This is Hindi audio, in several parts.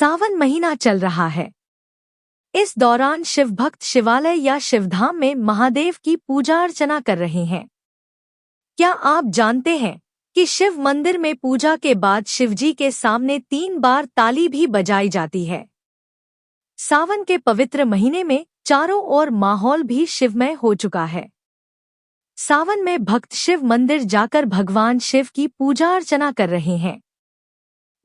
सावन महीना चल रहा है। इस दौरान शिव भक्त शिवालय या शिवधाम में महादेव की पूजा अर्चना कर रहे हैं। क्या आप जानते हैं कि शिव मंदिर में पूजा के बाद शिवजी के सामने 3 बार ताली भी बजाई जाती है। सावन के पवित्र महीने में चारों ओर माहौल भी शिवमय हो चुका है। सावन में भक्त शिव मंदिर जाकर भगवान शिव की पूजा अर्चना कर रहे हैं।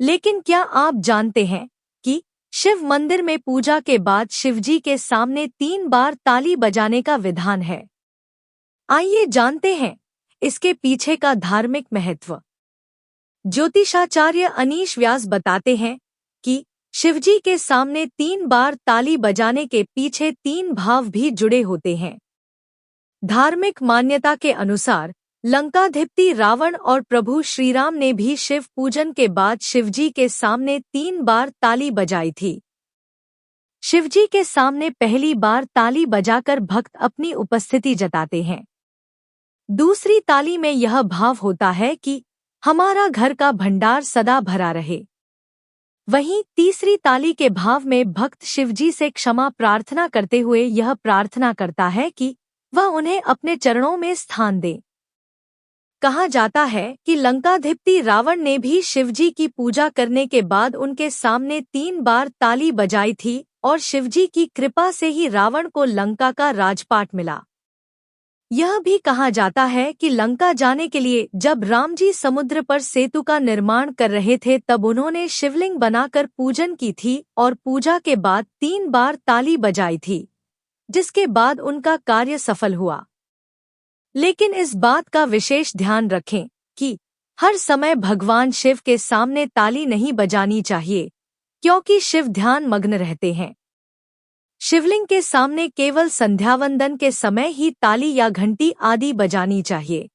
लेकिन क्या आप जानते हैं कि शिव मंदिर में पूजा के बाद शिवजी के सामने 3 बार ताली बजाने का विधान है? आइए जानते हैं इसके पीछे का धार्मिक महत्व। ज्योतिषाचार्य अनीश व्यास बताते हैं कि शिवजी के सामने 3 बार ताली बजाने के पीछे 3 भाव भी जुड़े होते हैं। धार्मिक मान्यता के अनुसार लंकाधिपति रावण और प्रभु श्रीराम ने भी शिव पूजन के बाद शिवजी के सामने 3 बार ताली बजाई थी। शिवजी के सामने पहली बार ताली बजाकर भक्त अपनी उपस्थिति जताते हैं। दूसरी ताली में यह भाव होता है कि हमारा घर का भंडार सदा भरा रहे। वहीं तीसरी ताली के भाव में भक्त शिवजी से क्षमा प्रार्थना करते हुए यह प्रार्थना करता है कि वह उन्हें अपने चरणों में स्थान दे। कहा जाता है कि लंकाधिपति रावण ने भी शिवजी की पूजा करने के बाद उनके सामने 3 बार ताली बजाई थी और शिवजी की कृपा से ही रावण को लंका का राजपाट मिला। यह भी कहा जाता है कि लंका जाने के लिए जब राम जी समुद्र पर सेतु का निर्माण कर रहे थे तब उन्होंने शिवलिंग बनाकर पूजन की थी और पूजा के बाद 3 बार ताली बजाई थी, जिसके बाद उनका कार्य सफल हुआ। लेकिन इस बात का विशेष ध्यान रखें कि हर समय भगवान शिव के सामने ताली नहीं बजानी चाहिए, क्योंकि शिव ध्यान मग्न रहते हैं। शिवलिंग के सामने केवल संध्यावंदन के समय ही ताली या घंटी आदि बजानी चाहिए।